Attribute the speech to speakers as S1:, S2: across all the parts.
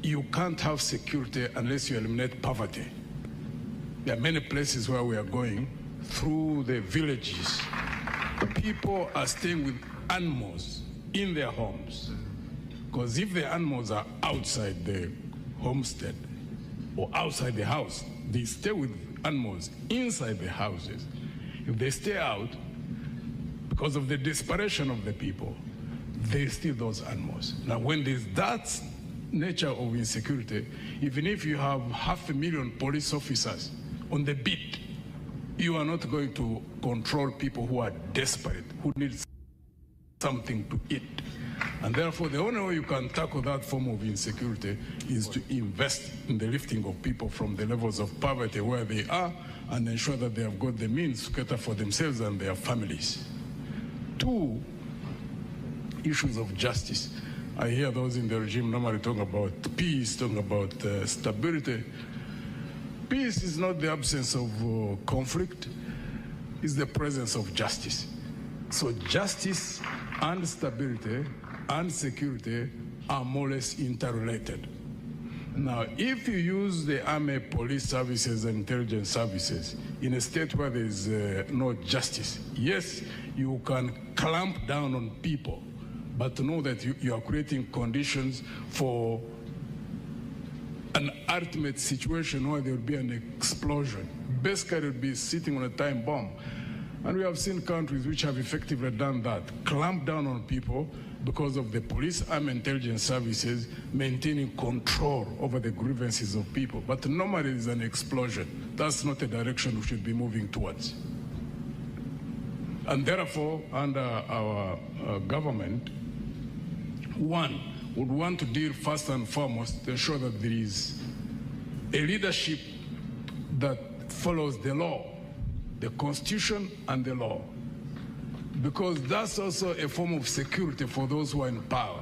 S1: you can't have security unless you eliminate poverty. There are many places where we are going through the villages. People are staying with animals in their homes. Because if the animals are outside the homestead or outside the house, they stay with animals inside the houses. If they stay out, because of the desperation of the people, they steal those animals. Now, when there's that nature of insecurity, even if you have 500,000 police officers on the beat, you are not going to control people who are desperate, who need something to eat. And therefore, the only way you can tackle that form of insecurity is to invest in the lifting of people from the levels of poverty where they are and ensure that they have got the means to cater for themselves and their families. 2, issues of justice. I hear those in the regime normally talking about peace, talking about stability. Peace is not the absence of conflict, it's the presence of justice. So justice and stability and security are more or less interrelated. Now, if you use the army, police services, and intelligence services in a state where there is no justice, yes, you can clamp down on people, but know that you are creating conditions for an ultimate situation where there will be an explosion. Basically, it will be sitting on a time bomb. And we have seen countries which have effectively done that, clamp down on people because of the police and intelligence services maintaining control over the grievances of people. But normally it's an explosion. That's not a direction we should be moving towards. And therefore, under our government, one would want to deal first and foremost to ensure that there is a leadership that follows the law, the Constitution and the law, because that's also a form of security for those who are in power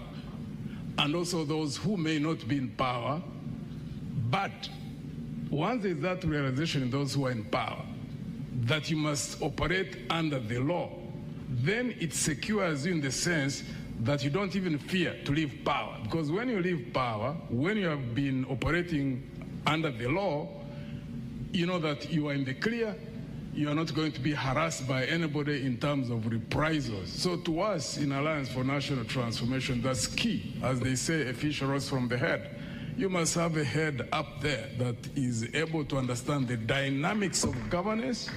S1: and also those who may not be in power. But once there's that realization in those who are in power that you must operate under the law, then it secures you in the sense that you don't even fear to leave power. Because when you leave power, when you have been operating under the law, you know that you are in the clear. You are not going to be harassed by anybody in terms of reprisals. So to us in Alliance for National Transformation, that's key. As they say, a fish rose from the head. You must have a head up there that is able to understand the dynamics of governance,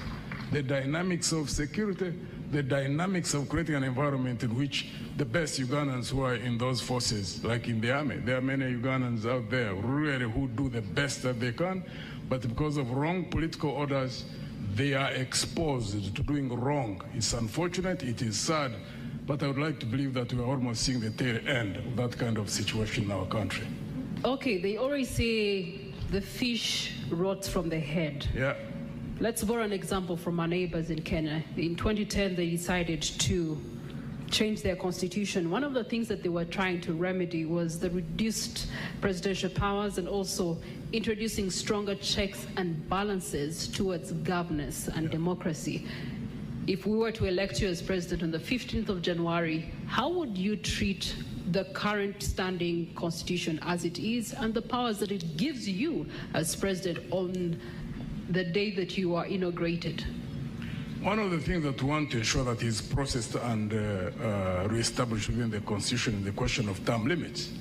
S1: the dynamics of security, the dynamics of creating an environment in which the best Ugandans who are in those forces, like in the army, there are many Ugandans out there really who do the best that they can, but because of wrong political orders, they are exposed to doing wrong. It's unfortunate, it is sad, but I would like to believe that we are almost seeing the tail end of that kind of situation in our country.
S2: Okay, they always say the fish rots from the head.
S1: Yeah.
S2: Let's borrow an example from our neighbors in Kenya. In 2010, they decided to change their constitution. One of the things that they were trying to remedy was the reduced presidential powers and also introducing stronger checks and balances towards governance and democracy. If we were to elect you as president on the 15th of January, how would you treat the current standing constitution as it is and the powers that it gives you as president on the day that you are inaugurated?
S1: One of the things that we want to ensure that is processed and reestablished within the Constitution is the question of term limits.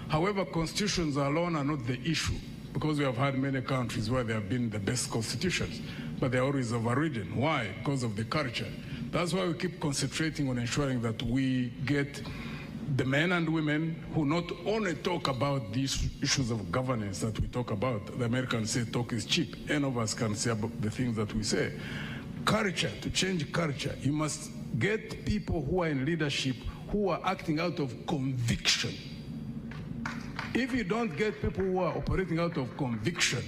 S1: However, constitutions alone are not the issue, because we have had many countries where there have been the best constitutions, but they're always overridden. Why? Because of the culture. That's why we keep concentrating on ensuring that we get the men and women who not only talk about these issues of governance that we talk about. The Americans say talk is cheap. Any of us can say about the things that we say. Culture, to change culture, you must get people who are in leadership who are acting out of conviction. If you don't get people who are operating out of conviction,